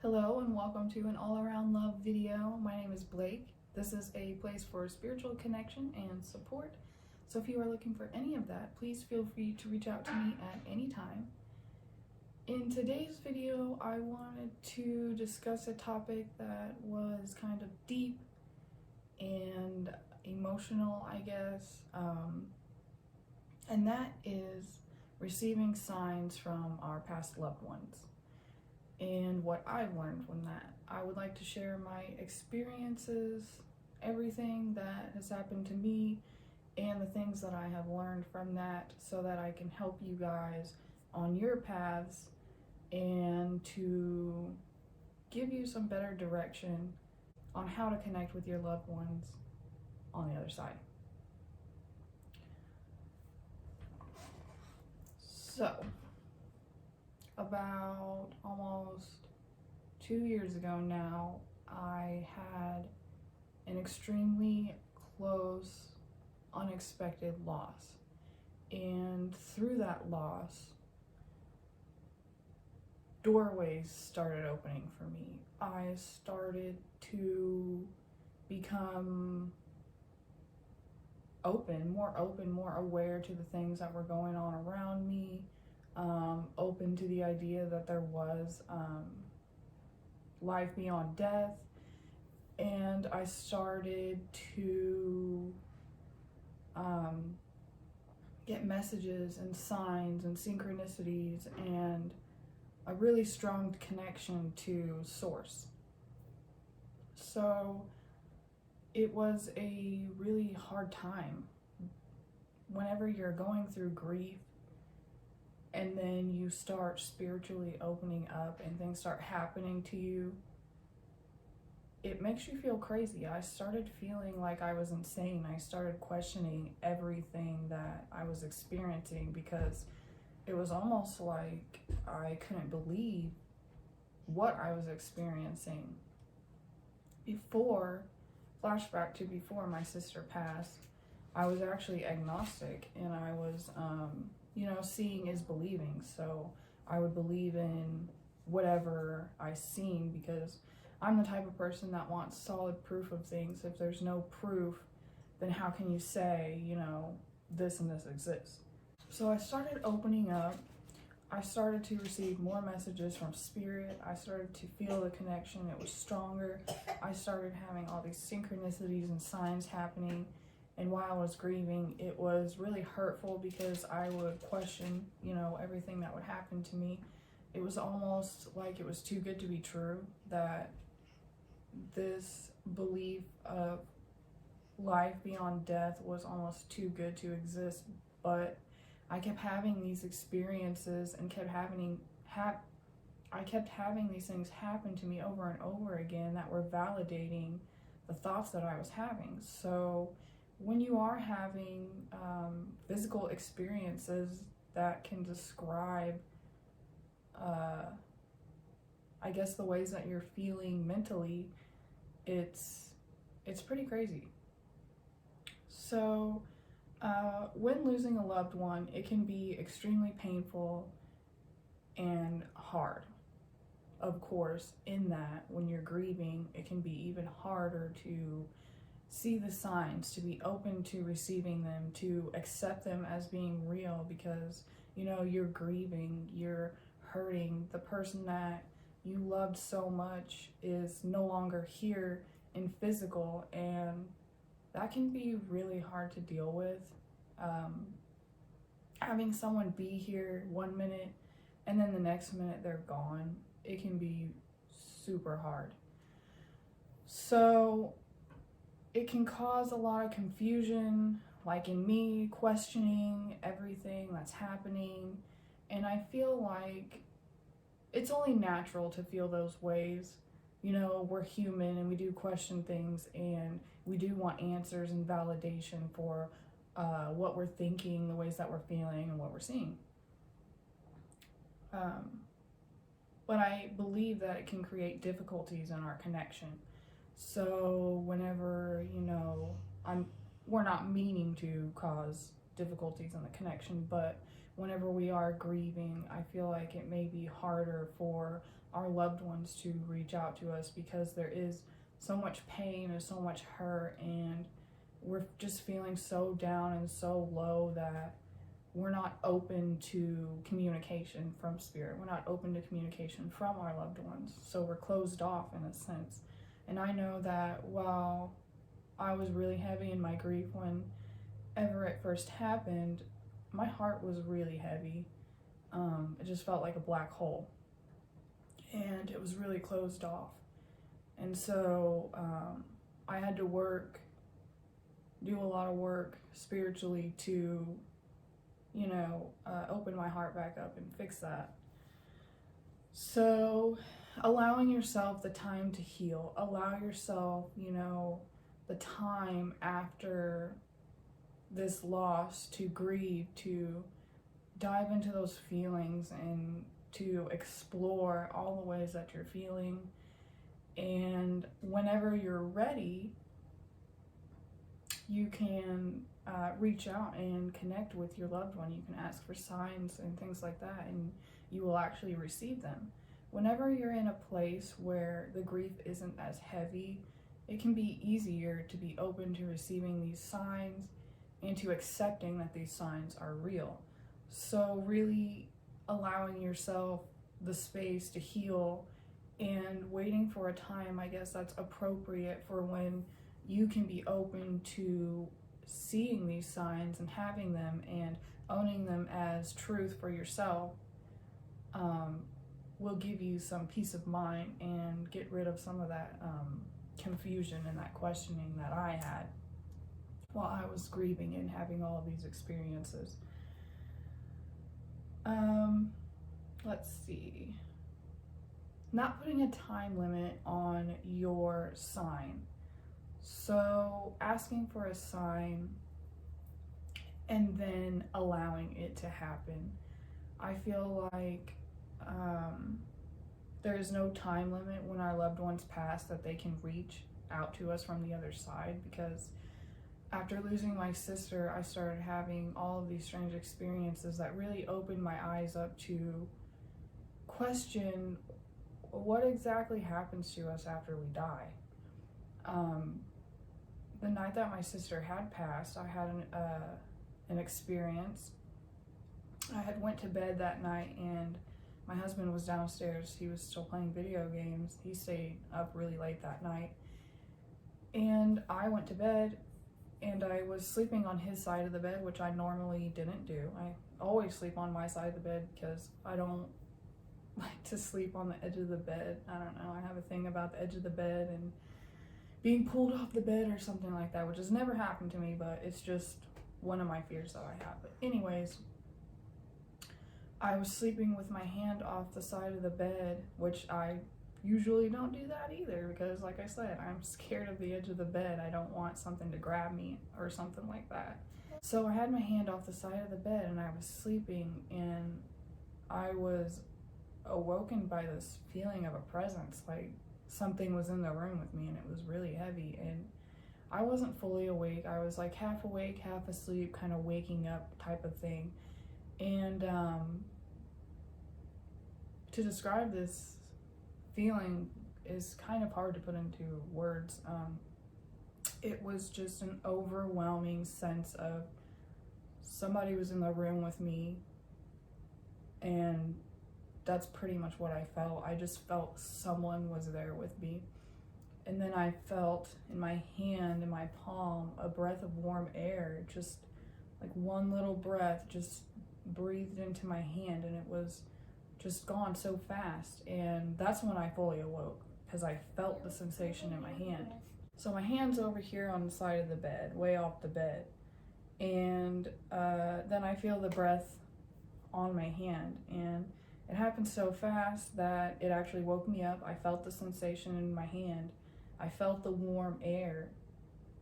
Hello and welcome to an all-around love video. My name is Blake. This is a place for spiritual connection and support. So if you are looking for any of that, please feel free to reach out to me at any time. In today's video, I wanted to discuss a topic that was kind of deep and emotional, I guess, and that is receiving signs from our past loved ones. And what I've learned from that. I would like to share my experiences, everything that has happened to me, and the things that I have learned from that so that I can help you guys on your paths and to give you some better direction on how to connect with your loved ones on the other side. So, about almost 2 years ago now, I had an extremely close, unexpected loss. And through that loss, doorways started opening for me. I started to become more aware to the things that were going on around me. Open to the idea that there was life beyond death, and I started to get messages and signs and synchronicities and a really strong connection to Source. So it was a really hard time whenever you're going through grief and then you start spiritually opening up and things start happening to you. It makes you feel crazy. I started feeling like I was insane. I started questioning everything that I was experiencing because it was almost like I couldn't believe what I was experiencing. Flashback to before my sister passed, I was actually agnostic, and I was seeing is believing. So I would believe in whatever I seen because I'm the type of person that wants solid proof of things. If there's no proof, then how can you say, this and this exists? So I started opening up. I started to receive more messages from spirit. I started to feel the connection. It was stronger. I started having all these synchronicities and signs happening. And while I was grieving, it was really hurtful because I would question, everything that would happen to me. It was almost like it was too good to be true, that this belief of life beyond death was almost too good to exist. But I kept having these experiences and I kept having these things happen to me over and over again that were validating the thoughts that I was having. So when you are having physical experiences that can describe, I guess, the ways that you're feeling mentally, it's pretty crazy. So when losing a loved one, it can be extremely painful and hard. Of course, in that, when you're grieving, it can be even harder to see the signs, to be open to receiving them, to accept them as being real because, you're grieving, you're hurting. The person that you loved so much is no longer here in physical, and that can be really hard to deal with. Having someone be here 1 minute and then the next minute they're gone, it can be super hard. So it can cause a lot of confusion, like in me questioning everything that's happening. And I feel like it's only natural to feel those ways. We're human and we do question things and we do want answers and validation for what we're thinking, the ways that we're feeling, and what we're seeing. But I believe that it can create difficulties in our connection. So whenever, we're not meaning to cause difficulties in the connection, but whenever we are grieving, I feel like it may be harder for our loved ones to reach out to us because there is so much pain and so much hurt, and we're just feeling so down and so low that we're not open to communication from spirit. We're not open to communication from our loved ones. So we're closed off in a sense. And I know that while I was really heavy in my grief whenever it first happened, my heart was really heavy. It just felt like a black hole. And it was really closed off. And so I had to do a lot of work spiritually to, open my heart back up and fix that. So allowing yourself the time to heal, allow yourself, the time after this loss to grieve, to dive into those feelings and to explore all the ways that you're feeling. And whenever you're ready, you can reach out and connect with your loved one. You can ask for signs and things like that, and you will actually receive them. Whenever you're in a place where the grief isn't as heavy, it can be easier to be open to receiving these signs and to accepting that these signs are real. So really allowing yourself the space to heal and waiting for a time, I guess, that's appropriate for when you can be open to seeing these signs and having them and owning them as truth for yourself, will give you some peace of mind and get rid of some of that confusion and that questioning that I had while I was grieving and having all of these experiences. Let's see. Not putting a time limit on your sign. So asking for a sign and then allowing it to happen. I feel like there is no time limit when our loved ones pass that they can reach out to us from the other side, because after losing my sister, I started having all of these strange experiences that really opened my eyes up to question what exactly happens to us after we die. The night that my sister had passed, I had an experience. I had went to bed that night and my husband was downstairs. He was still playing video games. He stayed up really late that night. And I went to bed and I was sleeping on his side of the bed, which I normally didn't do. I always sleep on my side of the bed because I don't like to sleep on the edge of the bed. I don't know. I have a thing about the edge of the bed and being pulled off the bed or something like that, which has never happened to me, but it's just one of my fears that I have. But anyways, I was sleeping with my hand off the side of the bed, which I usually don't do that either because, like I said, I'm scared of the edge of the bed. I don't want something to grab me or something like that. So I had my hand off the side of the bed and I was sleeping, and I was awoken by this feeling of a presence, like something was in the room with me, and it was really heavy, and I wasn't fully awake. I was like half awake, half asleep, kind of waking up type of thing. And to describe this feeling is kind of hard to put into words. It was just an overwhelming sense of somebody was in the room with me, and that's pretty much what I felt. I just felt someone was there with me. And then I felt in my hand, in my palm, a breath of warm air, just like one little breath just breathed into my hand, and it was just gone so fast. And that's when I fully awoke, because I felt the sensation in my hand. So my hand's over here on the side of the bed, way off the bed. And then I feel the breath on my hand, and it happened so fast that it actually woke me up. I felt the sensation in my hand. I felt the warm air.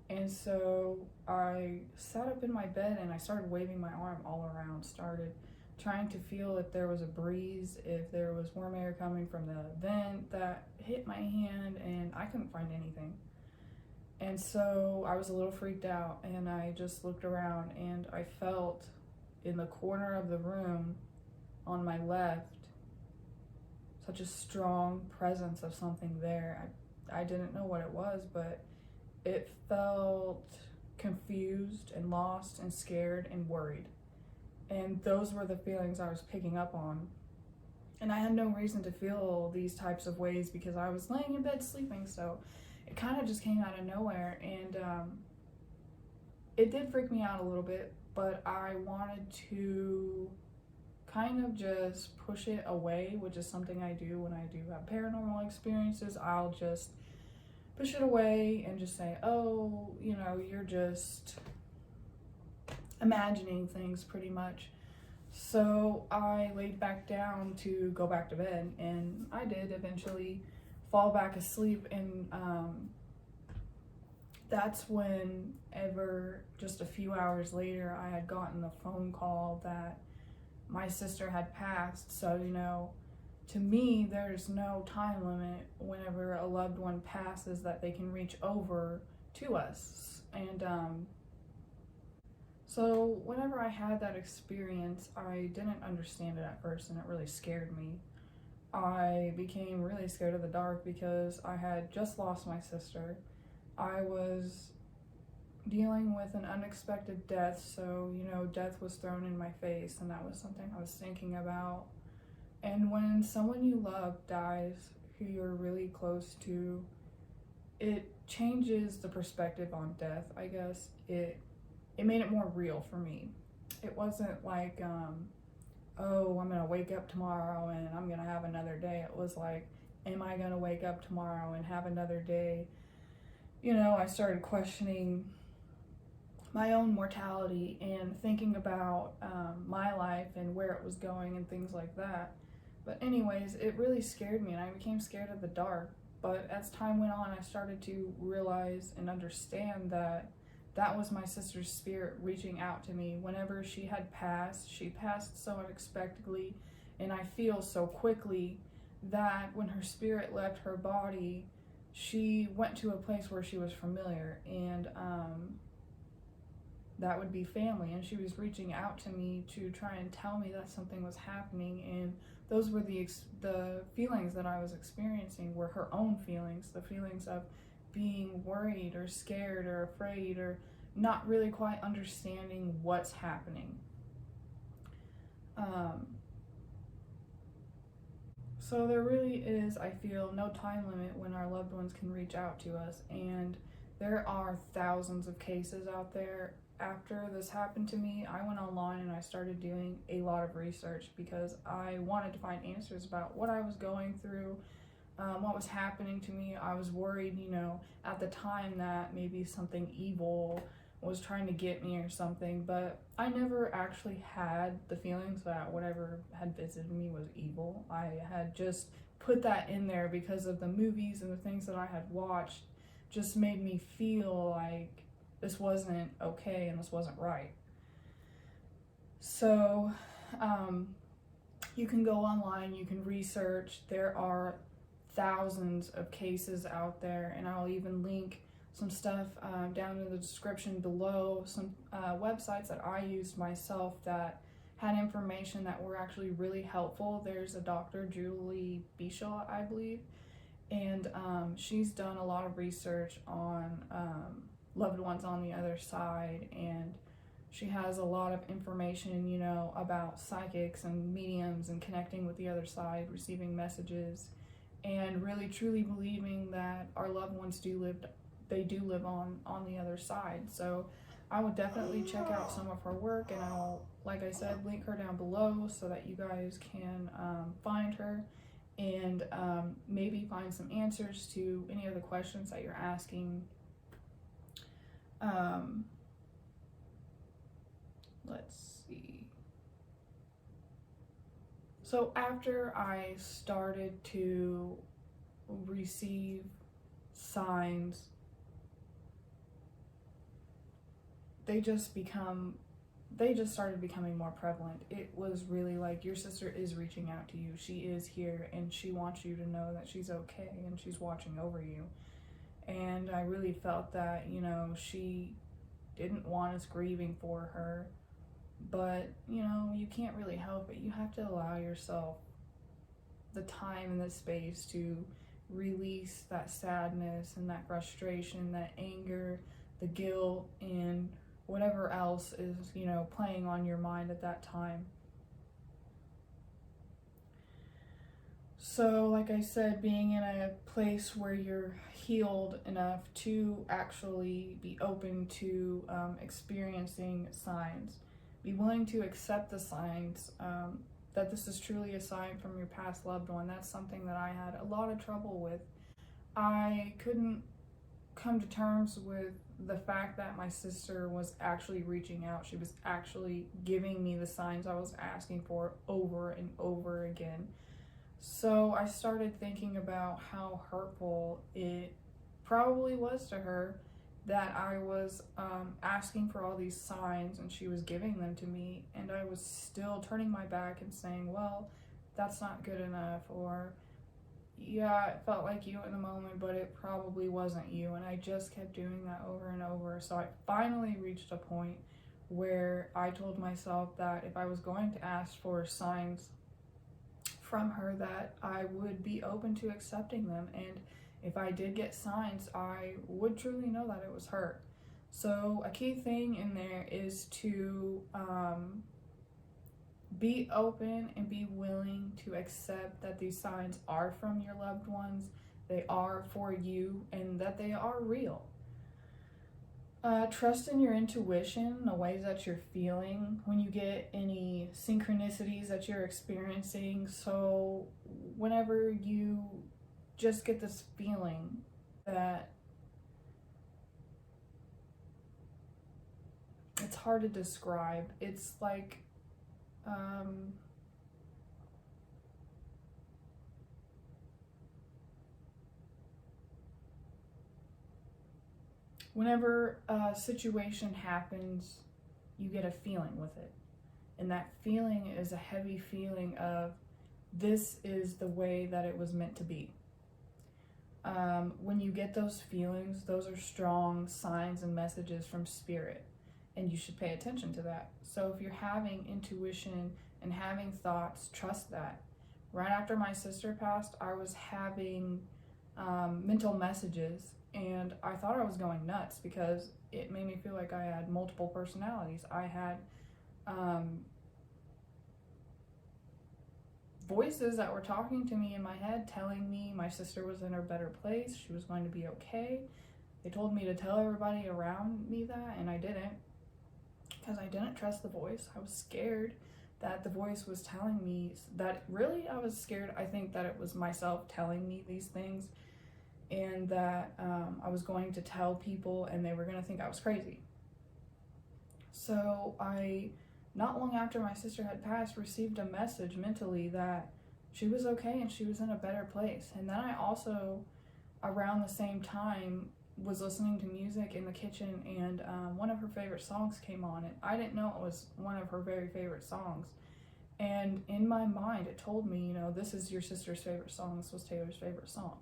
And so I sat up in my bed and I started waving my arm all around, started trying to feel if there was a breeze, if there was warm air coming from the vent that hit my hand, and I couldn't find anything. And so I was a little freaked out, and I just looked around and I felt in the corner of the room on my left, such a strong presence of something there. I didn't know what it was, but it felt confused and lost and scared and worried. And those were the feelings I was picking up on. And I had no reason to feel these types of ways because I was laying in bed sleeping, so it kind of just came out of nowhere. And it did freak me out a little bit, but I wanted to kind of just push it away, which is something I do when I do have paranormal experiences. I'll just push it away and just say, oh, you know, you're just imagining things pretty much. So I laid back down to go back to bed, and I did eventually fall back asleep. And that's whenever, just a few hours later, I had gotten a phone call that my sister had passed. So, you know, to me, there's no time limit whenever a loved one passes that they can reach over to us. And so whenever I had that experience, I didn't understand it at first, and it really scared me. I became really scared of the dark because I had just lost my sister. I was dealing with an unexpected death, so, you know, death was thrown in my face, and that was something I was thinking about. And when someone you love dies, who you're really close to, it changes the perspective on death, I guess. It made it more real for me. It wasn't like, oh, I'm gonna wake up tomorrow and I'm gonna have another day. It was like, am I gonna wake up tomorrow and have another day? You know, I started questioning my own mortality and thinking about my life and where it was going and things like that. But anyways, it really scared me, and I became scared of the dark. But as time went on, I started to realize and understand that that was my sister's spirit reaching out to me. Whenever she passed so unexpectedly, and I feel so quickly that when her spirit left her body, she went to a place where she was familiar, and that would be family. And she was reaching out to me to try and tell me that something was happening, and those were the feelings that I was experiencing were her own feelings, the feelings of being worried or scared or afraid or not really quite understanding what's happening. So there really is, I feel, no time limit when our loved ones can reach out to us, and there are thousands of cases out there. After this happened to me, I went online and I started doing a lot of research because I wanted to find answers about what I was going through, what was happening to me. I was worried, you know, at the time that maybe something evil was trying to get me or something, but I never actually had the feelings that whatever had visited me was evil. I had just put that in there because of the movies and the things that I had watched just made me feel like this wasn't okay and this wasn't right. So you can go online, you can research. There are thousands of cases out there, and I'll even link some stuff down in the description below, some websites that I used myself that had information that were actually really helpful. There's a Dr. Julie Beishels, I believe, and she's done a lot of research on loved ones on the other side, and she has a lot of information, you know, about psychics and mediums and connecting with the other side, receiving messages, and really truly believing that our loved ones do live on the other side. So I would definitely check out some of her work, and I'll, like I said, link her down below so that you guys can find her and maybe find some answers to any of the questions that you're asking. Let's see. So after I started to receive signs, they just started becoming more prevalent. It was really like, your sister is reaching out to you. She is here, and she wants you to know that she's okay and she's watching over you. And I really felt that, you know, she didn't want us grieving for her, But, you know, you can't really help it. You have to allow yourself the time and the space to release that sadness and that frustration, that anger, the guilt, and whatever else is, you know, playing on your mind at that time. So, like I said, being in a place where you're healed enough to actually be open to experiencing signs, be willing to accept the signs, that this is truly a sign from your past loved one. That's something that I had a lot of trouble with. I couldn't come to terms with the fact that my sister was actually reaching out. She was actually giving me the signs I was asking for over and over again. So I started thinking about how hurtful it probably was to her that I was asking for all these signs and she was giving them to me, and I was still turning my back and saying, well, that's not good enough, or yeah, it felt like you in the moment, but it probably wasn't you. And I just kept doing that over and over. So I finally reached a point where I told myself that if I was going to ask for signs from her, that I would be open to accepting them, and if I did get signs, I would truly know that it was her. So a key thing in there is to be open and be willing to accept that these signs are from your loved ones, they are for you, and that they are real. Trust in your intuition, the ways that you're feeling when you get any synchronicities that you're experiencing. So whenever you just get this feeling that it's hard to describe, it's like whenever a situation happens, you get a feeling with it. And that feeling is a heavy feeling of, this is the way that it was meant to be. When you get those feelings, those are strong signs and messages from spirit, and you should pay attention to that. So if you're having intuition and having thoughts, trust that. Right after my sister passed, I was having mental messages, and I thought I was going nuts because it made me feel like I had multiple personalities. I had voices that were talking to me in my head, telling me my sister was in her better place, she was going to be okay. They told me to tell everybody around me that, and I didn't, because I didn't trust the voice. I was scared that the voice was telling me that. Really, I was scared, I think, that it was myself telling me these things, and that I was going to tell people and they were going to think I was crazy. So I, not long after my sister had passed, received a message mentally that she was okay and she was in a better place. And then I also, around the same time, was listening to music in the kitchen, and one of her favorite songs came on, and I didn't know it was one of her very favorite songs. And in my mind, it told me, you know, this is your sister's favorite song, this was Taylor's favorite song.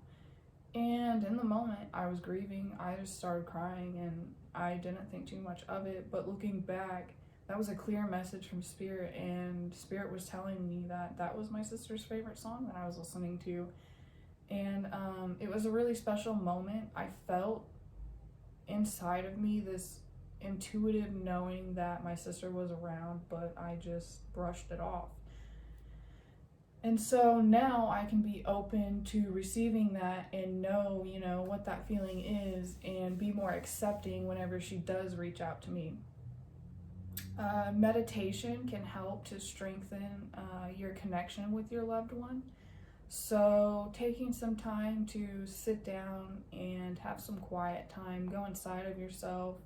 And in the moment, I was grieving, I just started crying, and I didn't think too much of it. But looking back, that was a clear message from Spirit, and Spirit was telling me that that was my sister's favorite song that I was listening to. And it was a really special moment. I felt inside of me this intuitive knowing that my sister was around, but I just brushed it off. And so now I can be open to receiving that and know, you know, what that feeling is, and be more accepting whenever she does reach out to me. Meditation can help to strengthen your connection with your loved one. So taking some time to sit down and have some quiet time, go inside of yourself,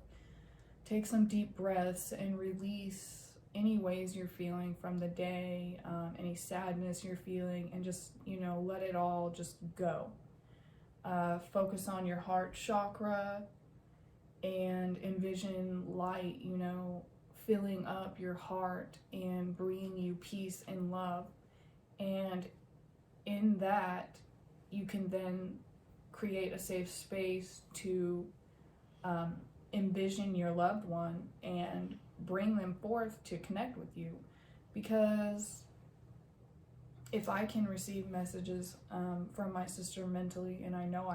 take some deep breaths and release any ways you're feeling from the day, any sadness you're feeling, and just, you know, let it all just go. Focus on your heart chakra and envision light, you know, filling up your heart and bringing you peace and love. And in that, you can then create a safe space to envision your loved one and bring them forth to connect with you. Because if I can receive messages from my sister mentally, and I know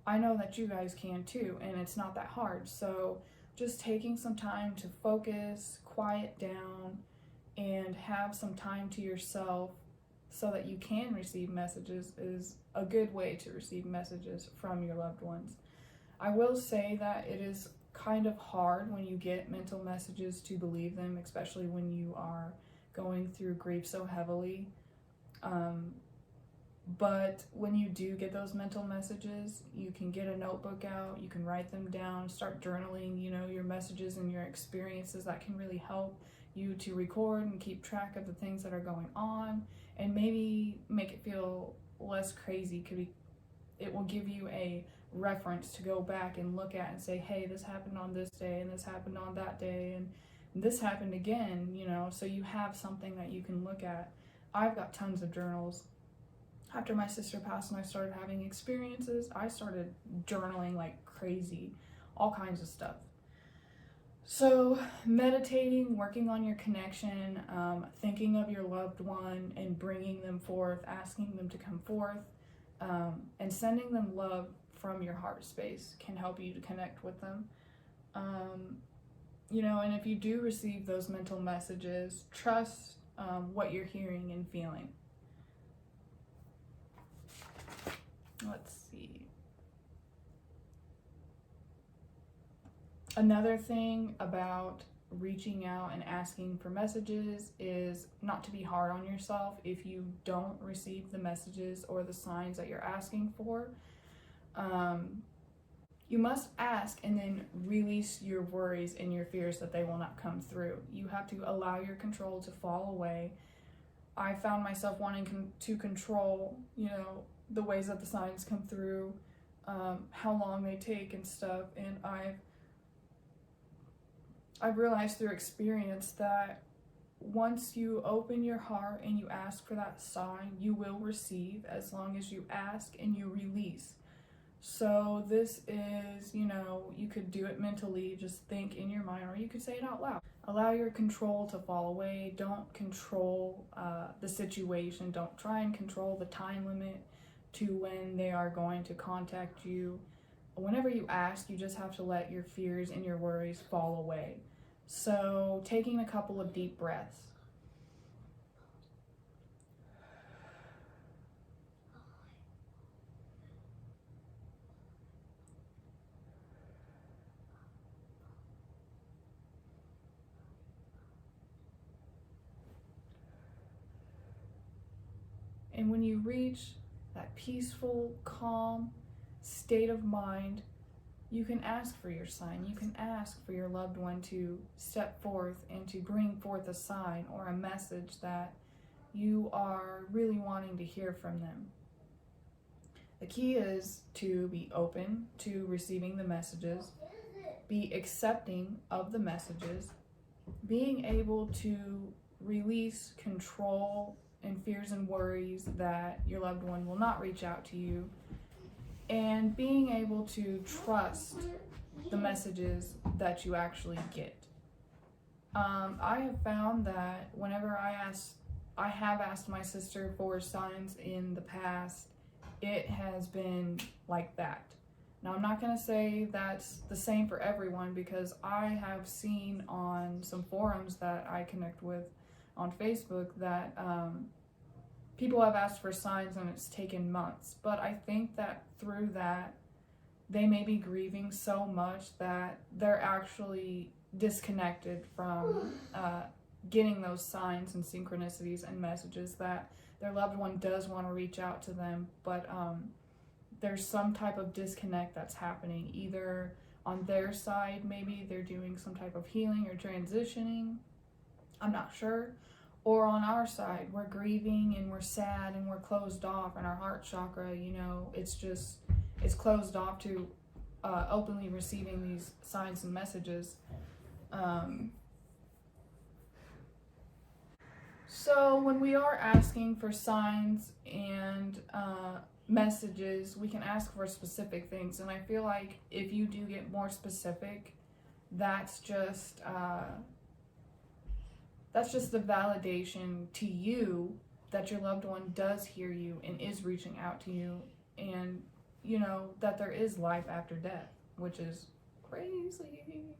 I know that you guys can too, and it's not that hard. So just taking some time to focus, quiet down, and have some time to yourself so that you can receive messages is a good way to receive messages from your loved ones. I will say that it is kind of hard when you get mental messages to believe them, especially when you are going through grief so heavily. But when you do get those mental messages, you can get a notebook out, you can write them down, start journaling, your messages and your experiences. That can really help you to record and keep track of the things that are going on, and maybe make it feel less crazy. It will give you a reference to go back and look at and say, hey, this happened on this day, and this happened on that day, and this happened again, so you have something that you can look at. I've got tons of journals. After my sister passed and I started having experiences, I started journaling like crazy, all kinds of stuff. So meditating, working on your connection, thinking of your loved one and bringing them forth, asking them to come forth, and sending them love from your heart space can help you to connect with them. And if you do receive those mental messages, trust what you're hearing and feeling. Let's see. Another thing about reaching out and asking for messages is not to be hard on yourself if you don't receive the messages or the signs that you're asking for. You must ask and then release your worries and your fears that they will not come through. You have to allow your control to fall away. I found myself wanting to control, the ways that the signs come through, how long they take and stuff. And I've realized through experience that once you open your heart and you ask for that sign, you will receive, as long as you ask and you release. So this is, you could do it mentally, just think in your mind, or you could say it out loud. Allow your control to fall away. Don't control the situation. Don't try and control the time limit to when they are going to contact you. Whenever you ask, you just have to let your fears and your worries fall away. So taking a couple of deep breaths. And when you reach that peaceful, calm state of mind, you can ask for your sign. You can ask for your loved one to step forth and to bring forth a sign or a message that you are really wanting to hear from them. The key is to be open to receiving the messages, be accepting of the messages, being able to release control and fears and worries that your loved one will not reach out to you, and being able to trust the messages that you actually get. I have found that whenever I have asked my sister for signs in the past, it has been like that. Now, I'm not going to say that's the same for everyone, because I have seen on some forums that I connect with on Facebook that people have asked for signs and it's taken months. But I think that through that, they may be grieving so much that they're actually disconnected from getting those signs and synchronicities and messages that their loved one does want to reach out to them, but there's some type of disconnect that's happening, either on their side, maybe they're doing some type of healing or transitioning, I'm not sure, or on our side, we're grieving and we're sad and we're closed off, and our heart chakra, it's closed off to openly receiving these signs and messages. So when we are asking for signs and messages, we can ask for specific things, and I feel like if you do get more specific, that's just the validation to you that your loved one does hear you and is reaching out to you, and you know that there is life after death, which is crazy.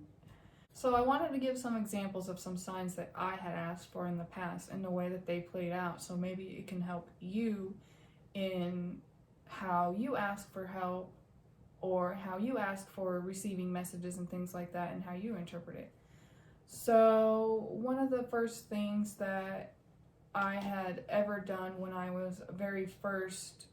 So I wanted to give some examples of some signs that I had asked for in the past and the way that they played out, so maybe it can help you in how you ask for help, or how you ask for receiving messages and things like that, and how you interpret it. So one of the first things that I had ever done when I was very first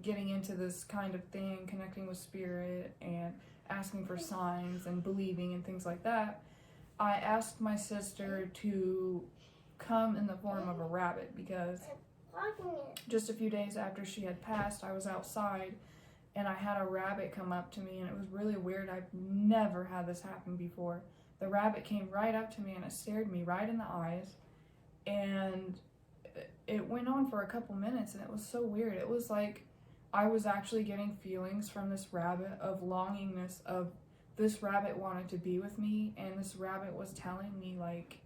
getting into this kind of thing, connecting with spirit and asking for signs and believing and things like that, I asked my sister to come in the form of a rabbit, because just a few days after she had passed, I was outside and I had a rabbit come up to me, and it was really weird. I've never had this happen before. The rabbit came right up to me and it stared me right in the eyes, and it went on for a couple minutes, and it was so weird. It was like I was actually getting feelings from this rabbit of longingness, of this rabbit wanted to be with me, and this rabbit was telling me, like,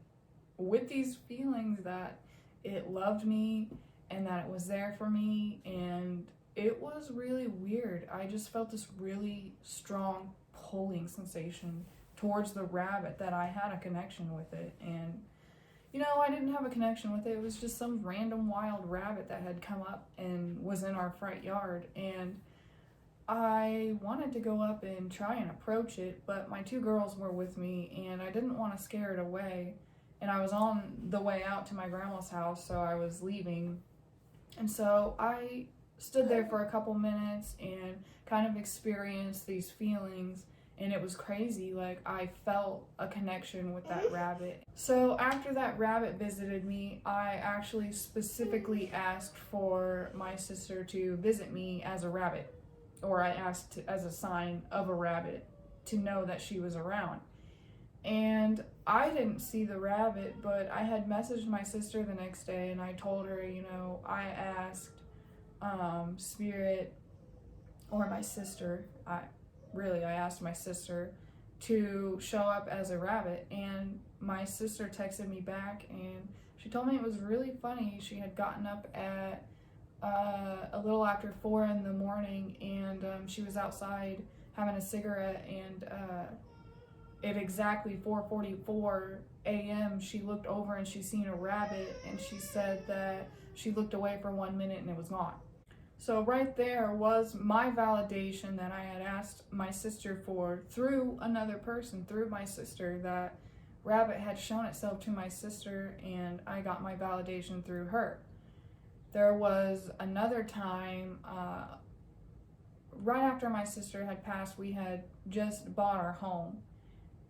with these feelings, that it loved me and that it was there for me, and it was really weird. I just felt this really strong pulling sensation towards the rabbit, that I had a connection with it. And you know, I didn't have a connection with it. It was just some random wild rabbit that had come up and was in our front yard, and I wanted to go up and try and approach it, but my two girls were with me and I didn't want to scare it away, and I was on the way out to my grandma's house, so I was leaving. And so I stood there for a couple minutes and kind of experienced these feelings, and it was crazy. Like, I felt a connection with that rabbit. So after that rabbit visited me, I actually specifically asked for my sister to visit me as a rabbit, or I asked as a sign of a rabbit to know that she was around. And I didn't see the rabbit, but I had messaged my sister the next day, and I told her, you know, I asked Spirit, or my sister, I asked my sister to show up as a rabbit, and my sister texted me back, and she told me it was really funny. She had gotten up at a little after 4 in the morning, and she was outside having a cigarette, and at exactly 4:44 a.m. she looked over and she seen a rabbit, and she said that she looked away for 1 minute and it was gone. So right there was my validation that I had asked my sister for through another person, through my sister. That rabbit had shown itself to my sister, and I got my validation through her. There was another time, right after my sister had passed, we had just bought our home.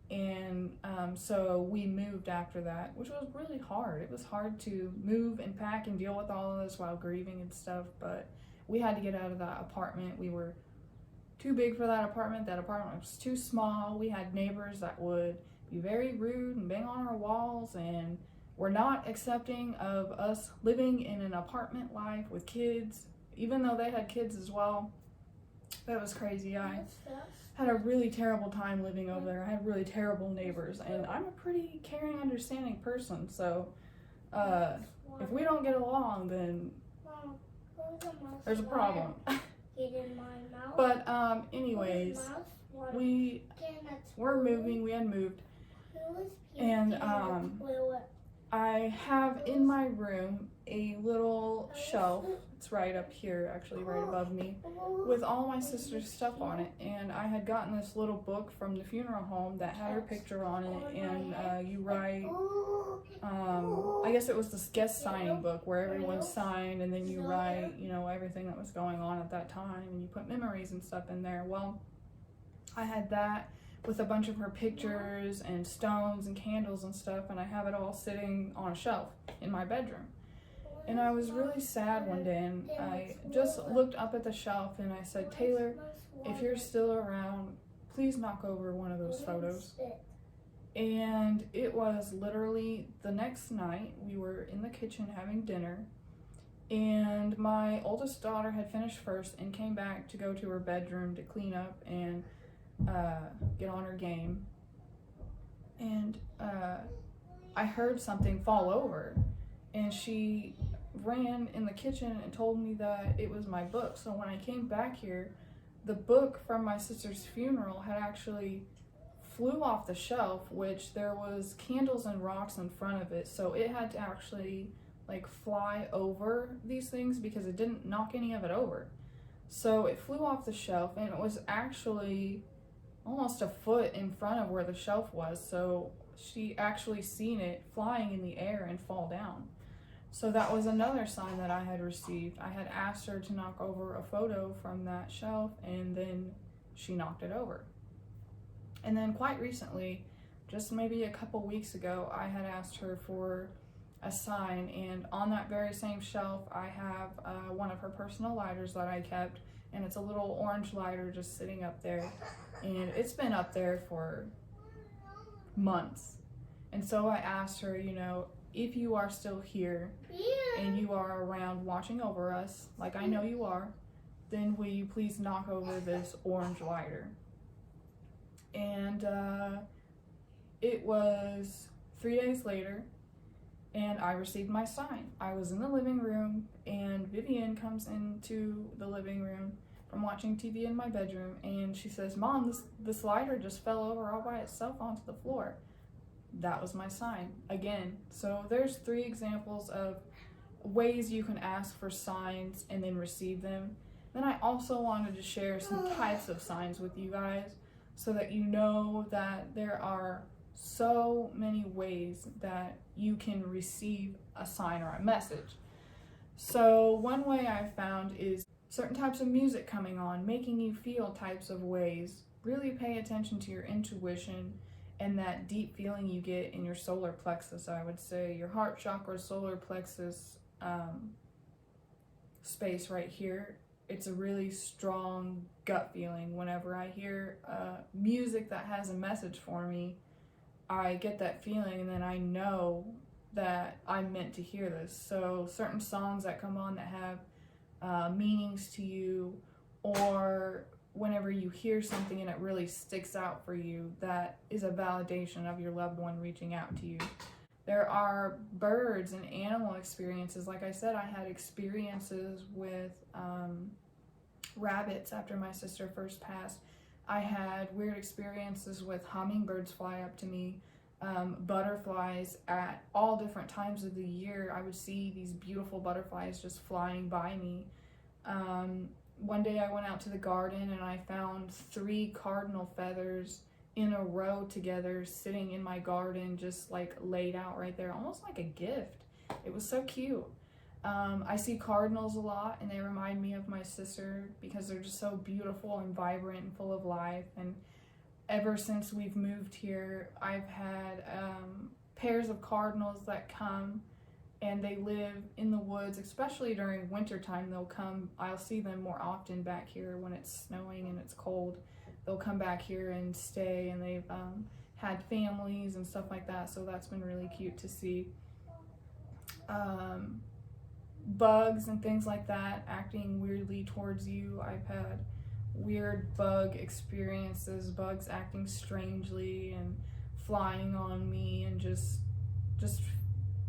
And so we moved after that, which was really hard. It was hard to move and pack and deal with all of this while grieving and stuff, but we had to get out of that apartment. We were too big for that apartment. That apartment was too small. We had neighbors that would be very rude and bang on our walls, and were not accepting of us living in an apartment life with kids, even though they had kids as well. That was crazy. I had a really terrible time living over there. I had really terrible neighbors, and I'm a pretty caring, understanding person, so if we don't get along, then there's a problem. But anyways, we're moving. We had moved, and I have in my room a little shelf. It's right up here, actually, right above me, with all my sister's stuff on it. And I had gotten this little book from the funeral home that had her picture on it, and you write, I guess it was this guest signing book where everyone signed, and then you write, you know, everything that was going on at that time, and you put memories and stuff in there. Well, I had that with a bunch of her pictures and stones and candles and stuff, and I have it all sitting on a shelf in my bedroom. And I was really sad one day, and I just looked up at the shelf and I said, Taylor, if you're still around, please knock over one of those photos. And it was literally the next night. We were in the kitchen having dinner, and my oldest daughter had finished first and came back to go to her bedroom to clean up and get on her game. and I heard something fall over, and she ran in the kitchen and told me that it was my book. So when I came back here, the book from my sister's funeral had actually flew off the shelf, which there was candles and rocks in front of it, so it had to actually like fly over these things because it didn't knock any of it over. So it flew off the shelf, and it was actually almost a foot in front of where the shelf was, so she actually seen it flying in the air and fall down. So that was another sign that I had received. I had asked her to knock over a photo from that shelf, and then she knocked it over. And then quite recently, just maybe a couple weeks ago, I had asked her for a sign, and on that very same shelf I have one of her personal lighters that I kept, and it's a little orange lighter just sitting up there, and it's been up there for months. And so I asked her, you know, if you are still here and you are around watching over us, like I know you are, then will you please knock over this orange lighter? And it was 3 days later, and I received my sign. I was in the living room, and Vivian comes into the living room from watching TV in my bedroom, and she says, "Mom, this lighter just fell over all by itself onto the floor." That was my sign again. So there's 3 examples of ways you can ask for signs and then receive them. Then I also wanted to share some types of signs with you guys, so that you know that there are so many ways that you can receive a sign or a message. So one way I've found is certain types of music coming on, making you feel types of ways. Really pay attention to your intuition and that deep feeling you get in your solar plexus, I would say. Your heart chakra, solar plexus space right here. It's a really strong gut feeling. Whenever I hear music that has a message for me, I get that feeling, and then I know that I'm meant to hear this. So certain songs that come on that have meanings to you, or whenever you hear something and it really sticks out for you, that is a validation of your loved one reaching out to you. There are birds and animal experiences. Like I said, I had experiences with rabbits after my sister first passed. I had weird experiences with hummingbirds fly up to me, butterflies at all different times of the year. I would see these beautiful butterflies just flying by me. One day I went out to the garden and I found 3 cardinal feathers in a row together sitting in my garden, just like laid out right there, almost like a gift. It was so cute. I see cardinals a lot, and they remind me of my sister because they're just so beautiful and vibrant and full of life. And ever since we've moved here, I've had pairs of cardinals that come, and they live in the woods, especially during winter time. They'll come, I'll see them more often back here when it's snowing and it's cold. They'll come back here and stay, and they've had families and stuff like that, so that's been really cute to see. Bugs and things like that acting weirdly towards you. I've had weird bug experiences, bugs acting strangely and flying on me, and just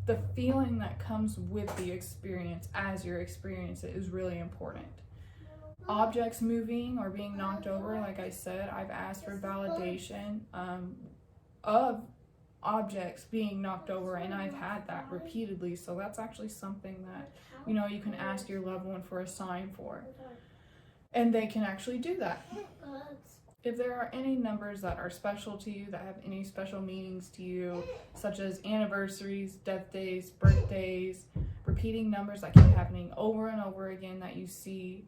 the feeling that comes with the experience as you experience it is really important. Objects moving or being knocked over, like I said, I've asked for validation of objects being knocked over, and I've had that repeatedly. So that's actually something that, you know, you can ask your loved one for a sign for, and they can actually do that. If there are any numbers that are special to you, that have any special meanings to you, such as anniversaries, death days, birthdays, repeating numbers that keep happening over and over again that you see,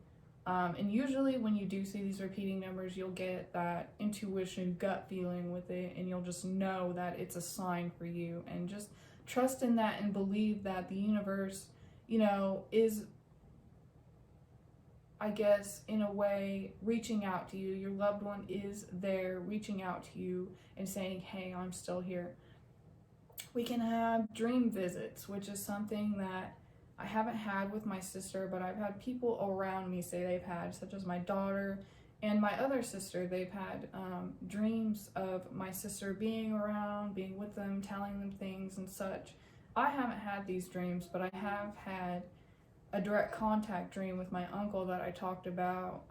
and usually when you do see these repeating numbers, you'll get that intuition, gut feeling with it, and you'll just know that it's a sign for you. And just trust in that and believe that the universe, you know, is, I guess, in a way, reaching out to you. Your loved one is there reaching out to you and saying, hey, I'm still here. We can have dream visits, which is something that I haven't had with my sister, but I've had people around me say they've had, such as my daughter and my other sister, they've had dreams of my sister being around, being with them, telling them things and such. I haven't had these dreams, but I have had a direct contact dream with my uncle that I talked about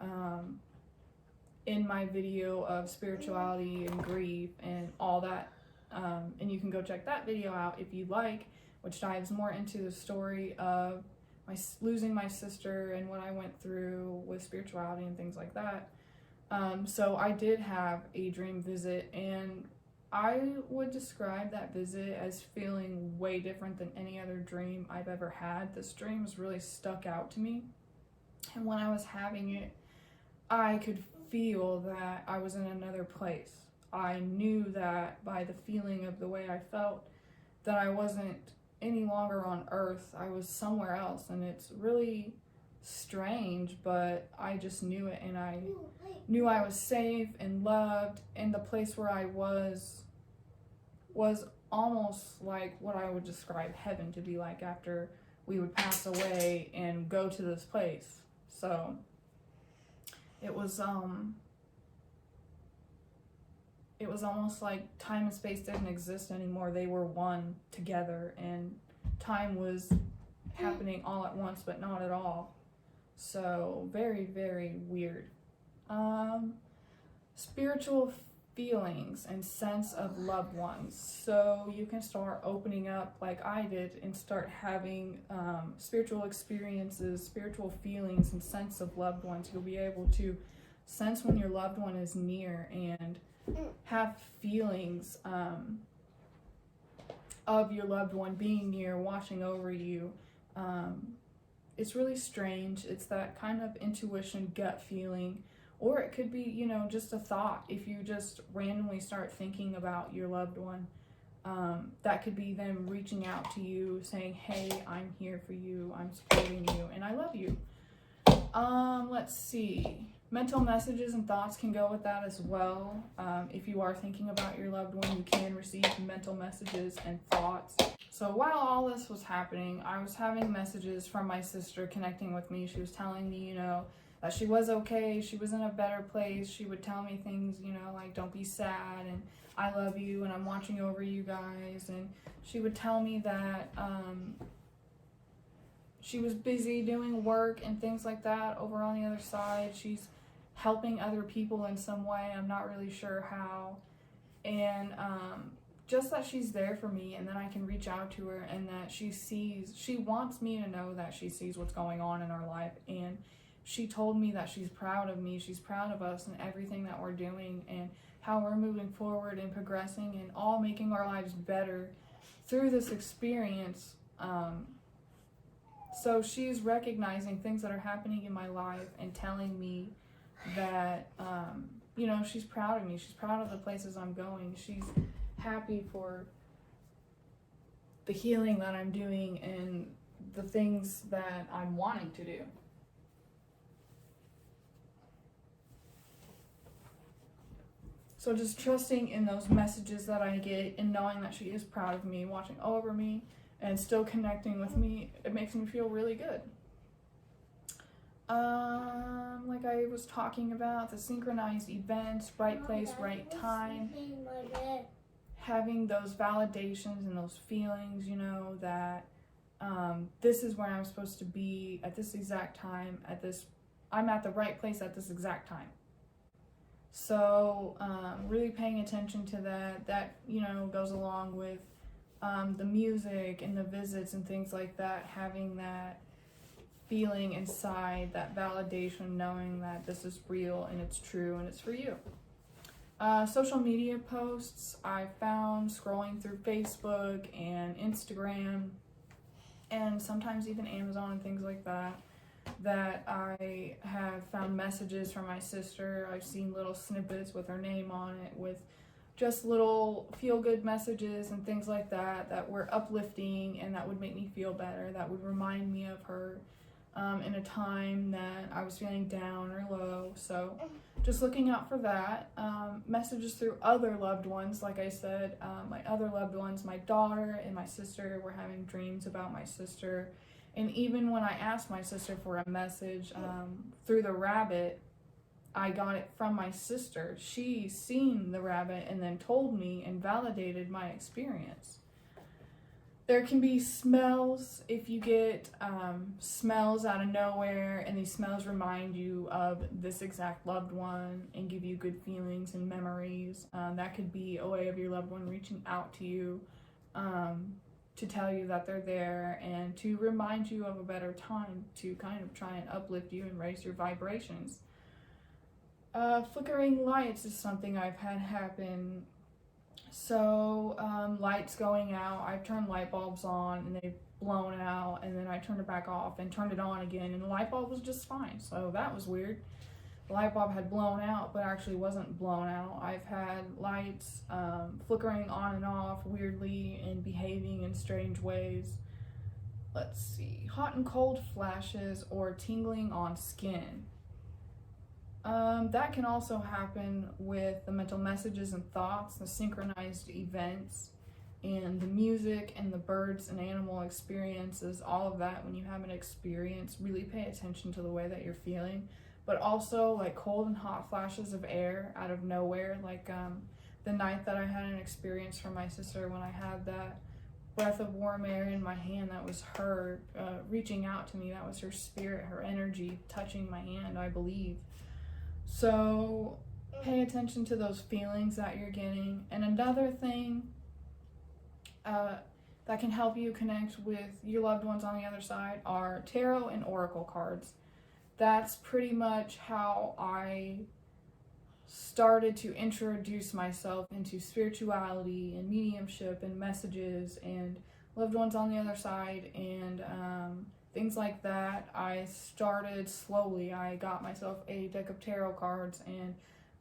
in my video of spirituality and grief and all that. And you can go check that video out if you'd like, which dives more into the story of losing my sister and what I went through with spirituality and things like that. So I did have a dream visit, and I would describe that visit as feeling way different than any other dream I've ever had. This dream has really stuck out to me, and when I was having it, I could feel that I was in another place. I knew that by the feeling of the way I felt, that I wasn't any longer on earth. I was somewhere else, and it's really strange, but I just knew it, and I knew I was safe and loved, and the place where I was almost like what I would describe heaven to be like after we would pass away and go to this place. So it was almost like time and space didn't exist anymore. They were one together, and time was happening all at once, but not at all. So very, very weird. Spiritual feelings and sense of loved ones. So you can start opening up like I did and start having spiritual experiences, spiritual feelings, and sense of loved ones. You'll be able to sense when your loved one is near and have feelings of your loved one being near, watching over you. It's really strange. It's that kind of intuition, gut feeling, or it could be, just a thought. If you just randomly start thinking about your loved one, that could be them reaching out to you, saying, hey, I'm here for you, I'm supporting you, and I love you. Let's see. Mental messages and thoughts can go with that as well. If you are thinking about your loved one, you can receive mental messages and thoughts. So while all this was happening, I was having messages from my sister connecting with me. She was telling me, that she was okay, she was in a better place. She would tell me things, like don't be sad, and I love you, and I'm watching over you guys. And she would tell me that she was busy doing work and things like that over on the other side. She's helping other people in some way. I'm not really sure how. And just that she's there for me, and that I can reach out to her, and that she wants me to know that she sees what's going on in our life. And she told me that she's proud of me, she's proud of us and everything that we're doing, and how we're moving forward and progressing and all making our lives better through this experience. So she's recognizing things that are happening in my life and telling me that, she's proud of me. She's proud of the places I'm going. She's happy for the healing that I'm doing and the things that I'm wanting to do. So just trusting in those messages that I get and knowing that she is proud of me, watching over me, and still connecting with me, it makes me feel really good. Like I was talking about, the synchronized events, right place, right time, having those validations and those feelings, that this is where I'm supposed to be at this exact time, I'm at the right place at this exact time. So really paying attention to that goes along with the music and the visits and things like that, having that feeling inside, that validation, knowing that this is real and it's true and it's for you. Social media posts I found scrolling through Facebook and Instagram, and sometimes even Amazon and things like that I have found messages from my sister. I've seen little snippets with her name on it, with just little feel-good messages and things like that were uplifting and that would make me feel better, that would remind me of her in a time that I was feeling down or low. So just looking out for that. Messages through other loved ones, like I said, my other loved ones, my daughter and my sister were having dreams about my sister. And even when I asked my sister for a message through the rabbit, I got it from my sister. She seen the rabbit and then told me and validated my experience. There can be smells if you get smells out of nowhere, and these smells remind you of this exact loved one and give you good feelings and memories. That could be a way of your loved one reaching out to you to tell you that they're there and to remind you of a better time, to kind of try and uplift you and raise your vibrations. Flickering lights is something I've had happen. So lights going out, I've turned light bulbs on and they've blown out, and then I turned it back off and turned it on again, and the light bulb was just fine. So that was weird. The light bulb had blown out, but actually wasn't blown out. I've had lights flickering on and off weirdly and behaving in strange ways. Let's see, hot and cold flashes or tingling on skin. That can also happen with the mental messages and thoughts, the synchronized events, and the music and the birds and animal experiences, all of that. When you have an experience, really pay attention to the way that you're feeling. But also like cold and hot flashes of air out of nowhere, like the night that I had an experience from my sister when I had that breath of warm air in my hand. That was her reaching out to me. That was her spirit, her energy touching my hand, I believe. So pay attention to those feelings that you're getting. And another thing that can help you connect with your loved ones on the other side are tarot and oracle cards. That's pretty much how I started to introduce myself into spirituality and mediumship and messages and loved ones on the other side and things like that. I started slowly. I got myself a deck of tarot cards and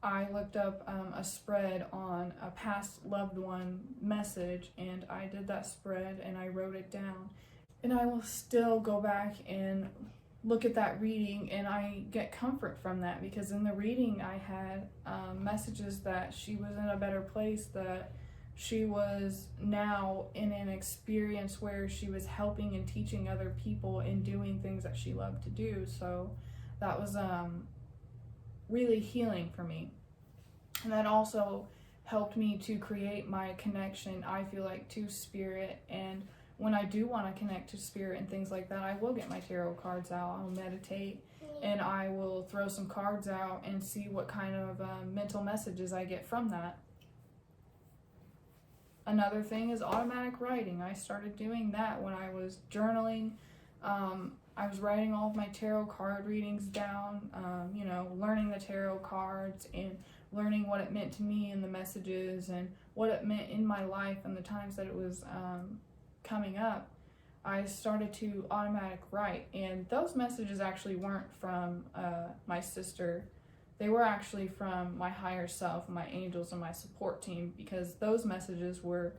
I looked up a spread on a past loved one message, and I did that spread and I wrote it down. And I will still go back and look at that reading, and I get comfort from that, because in the reading I had messages that she was in a better place, that she was now in an experience where she was helping and teaching other people and doing things that she loved to do. So that was really healing for me. And that also helped me to create my connection, I feel like, to spirit. And when I do want to connect to spirit and things like that, I will get my tarot cards out. I'll meditate and I will throw some cards out and see what kind of mental messages I get from that. Another thing is automatic writing. I started doing that when I was journaling. I was writing all of my tarot card readings down, learning the tarot cards and learning what it meant to me and the messages and what it meant in my life and the times that it was coming up. I started to automatic write, and those messages actually weren't from my sister. They were actually from my higher self, my angels, and my support team, because those messages were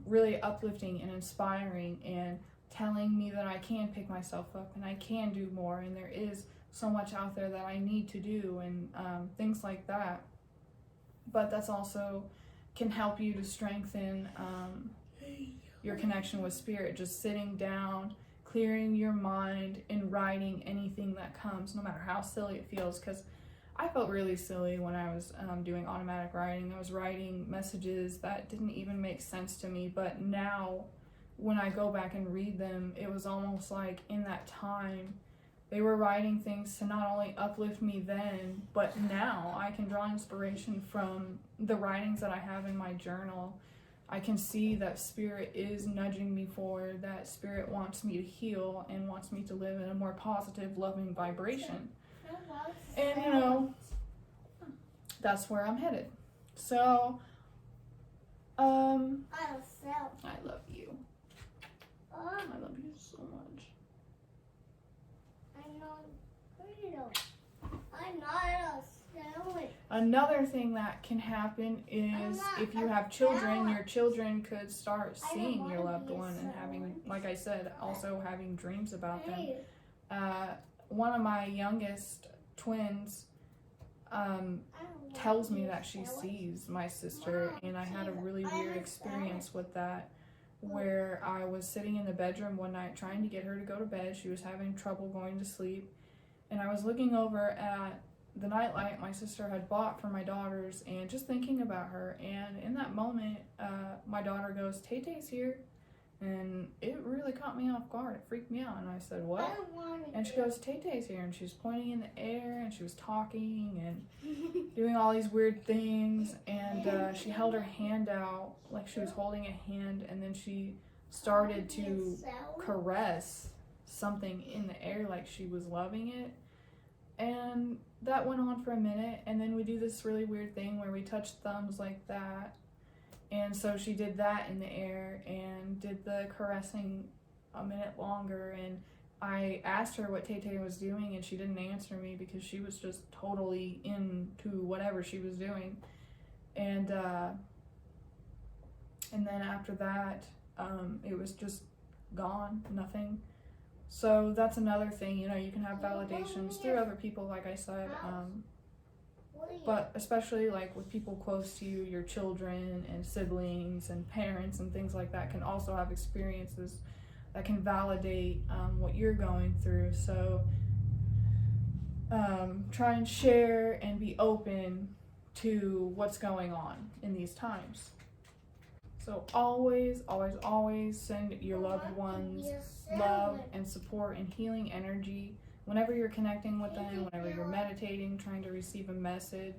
really uplifting and inspiring and telling me that I can pick myself up and I can do more, and there is so much out there that I need to do, and things like that. But that's also can help you to strengthen your connection with spirit, just sitting down, clearing your mind, and writing anything that comes, no matter how silly it feels, because I felt really silly when I was doing automatic writing. I was writing messages that didn't even make sense to me, but now when I go back and read them, it was almost like in that time they were writing things to not only uplift me then, but now I can draw inspiration from the writings that I have in my journal. I can see that spirit is nudging me forward, that spirit wants me to heal and wants me to live in a more positive, loving vibration. And that's where I'm headed. So I love you. I love you so much. Another thing that can happen is if you have children, your children could start seeing your loved one and having, like I said, also having dreams about them. One of my youngest twins tells me that she sees my sister, and I had a really weird experience with that, where I was sitting in the bedroom one night trying to get her to go to bed. She was having trouble going to sleep, and I was looking over at the nightlight my sister had bought for my daughters, and just thinking about her. And in that moment, my daughter goes, "Tay-Tay's here." And it really caught me off guard. It freaked me out. And I said, "What?" And she goes, "Tay-Tay's here." And she was pointing in the air, and she was talking and doing all these weird things. And she held her hand out like she was holding a hand, and then she started to caress something in the air like she was loving it. And that went on for a minute, and then we do this really weird thing where we touch thumbs like that. And so she did that in the air and did the caressing a minute longer. And I asked her what Tay-Tay was doing, and she didn't answer me because she was just totally into whatever she was doing. And then after that, it was just gone, nothing. So that's another thing, you know, you can have validations through other people, like I said, but especially like with people close to you, your children and siblings and parents and things like that can also have experiences that can validate what you're going through. So try and share and be open to what's going on in these times. So always, always, always send your loved ones love and support and healing energy. Whenever you're connecting with them, whenever you're meditating, trying to receive a message,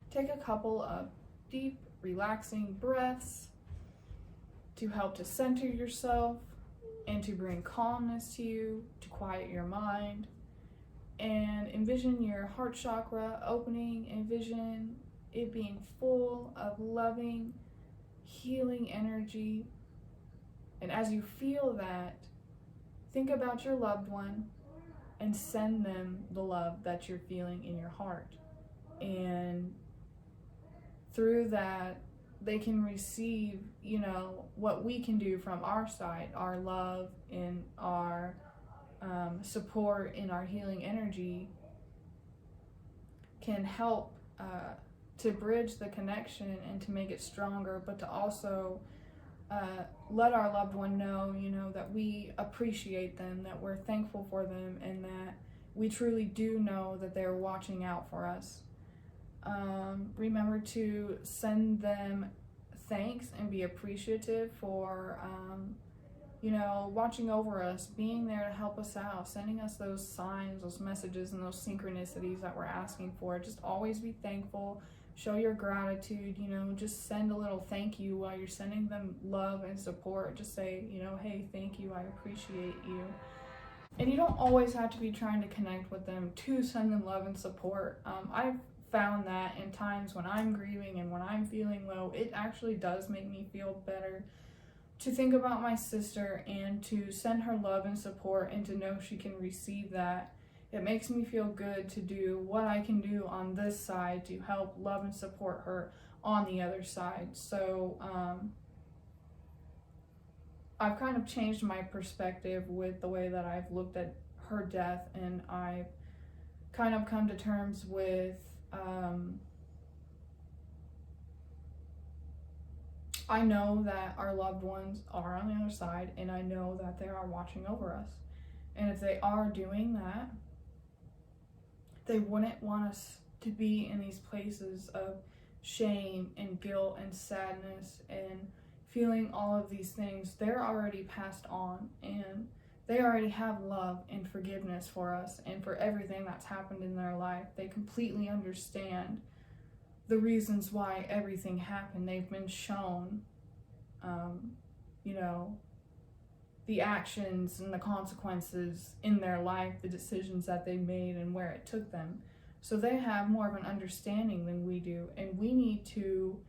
take a couple of deep, relaxing breaths to help to center yourself and to bring calmness to you, to quiet your mind. And envision your heart chakra opening, envision it being full of loving, healing energy. And as you feel that, think about your loved one and send them the love that you're feeling in your heart. And through that, they can receive, you know, what we can do from our side, our love and our support in our healing energy can help to bridge the connection and to make it stronger, but to also let our loved one know, you know, that we appreciate them, that we're thankful for them, and that we truly do know that they're watching out for us. Remember to send them thanks and be appreciative for, you know, watching over us, being there to help us out, sending us those signs, those messages, and those synchronicities that we're asking for. Just always be thankful. Show your gratitude, you know, just send a little thank you while you're sending them love and support. Just say, you know, "Hey, thank you, I appreciate you." And you don't always have to be trying to connect with them to send them love and support. I've found that in times when I'm grieving and when I'm feeling low, it actually does make me feel better to think about my sister and to send her love and support and to know she can receive that. It makes me feel good to do what I can do on this side to help love and support her on the other side. So I've kind of changed my perspective with the way that I've looked at her death, and I've kind of come to terms with I know that our loved ones are on the other side, and I know that they are watching over us. And if they are doing that, they wouldn't want us to be in these places of shame and guilt and sadness and feeling all of these things. They're already passed on, and they already have love and forgiveness for us and for everything that's happened in their life. They completely understand the reasons why everything happened. They've been shown, you know, the actions and the consequences in their life, the decisions that they made and where it took them. So they have more of an understanding than we do, and we need to,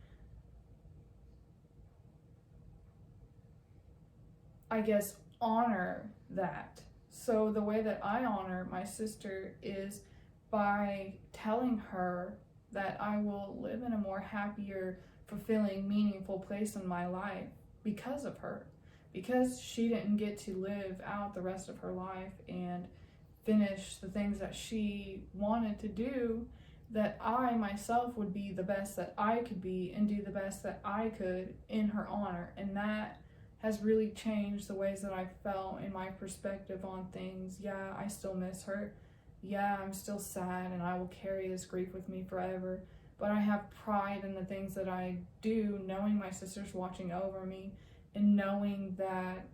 I guess, honor that. So the way that I honor my sister is by telling her that I will live in a more happier, fulfilling, meaningful place in my life because of her. Because she didn't get to live out the rest of her life and finish the things that she wanted to do, that I myself would be the best that I could be and do the best that I could in her honor. And that has really changed the ways that I felt in my perspective on things. Yeah, I still miss her. yeah, I'm still sad and I will carry this grief with me forever, but I have pride in the things that I do, knowing my sister's watching over me and knowing that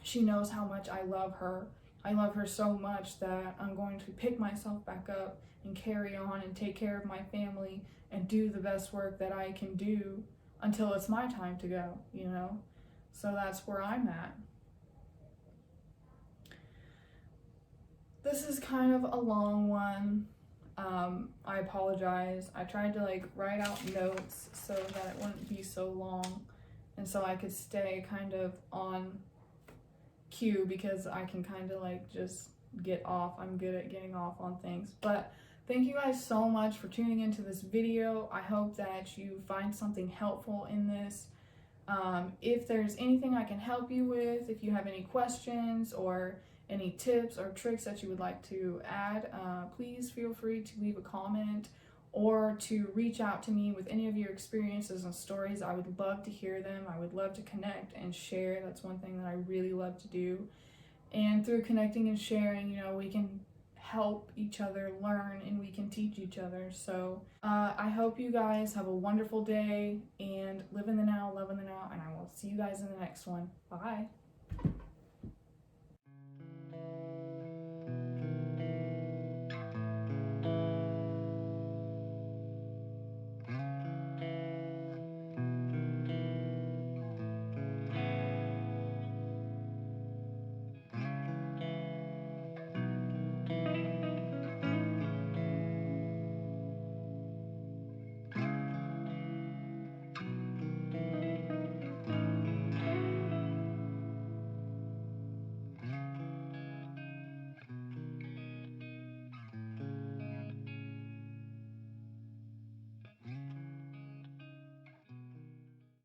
she knows how much I love her. I love her so much that I'm going to pick myself back up and carry on and take care of my family and do the best work that I can do until it's my time to go, you know? So that's where I'm at. This is kind of a long one. I apologize. I tried to like write out notes so that it wouldn't be so long and so I could stay kind of on cue, because I can kind of like just get off. I'm good at getting off on things. But thank you guys so much for tuning into this video. I hope that you find something helpful in this. If there's anything I can help you with, if you have any questions or any tips or tricks that you would like to add, please feel free to leave a comment or to reach out to me with any of your experiences and stories. I would love to hear them. I would love to connect and share. That's one thing that I really love to do. And through connecting and sharing, you know, we can help each other learn and we can teach each other. So I hope you guys have a wonderful day and live in the now, love in the now, and I will see you guys in the next one. Bye.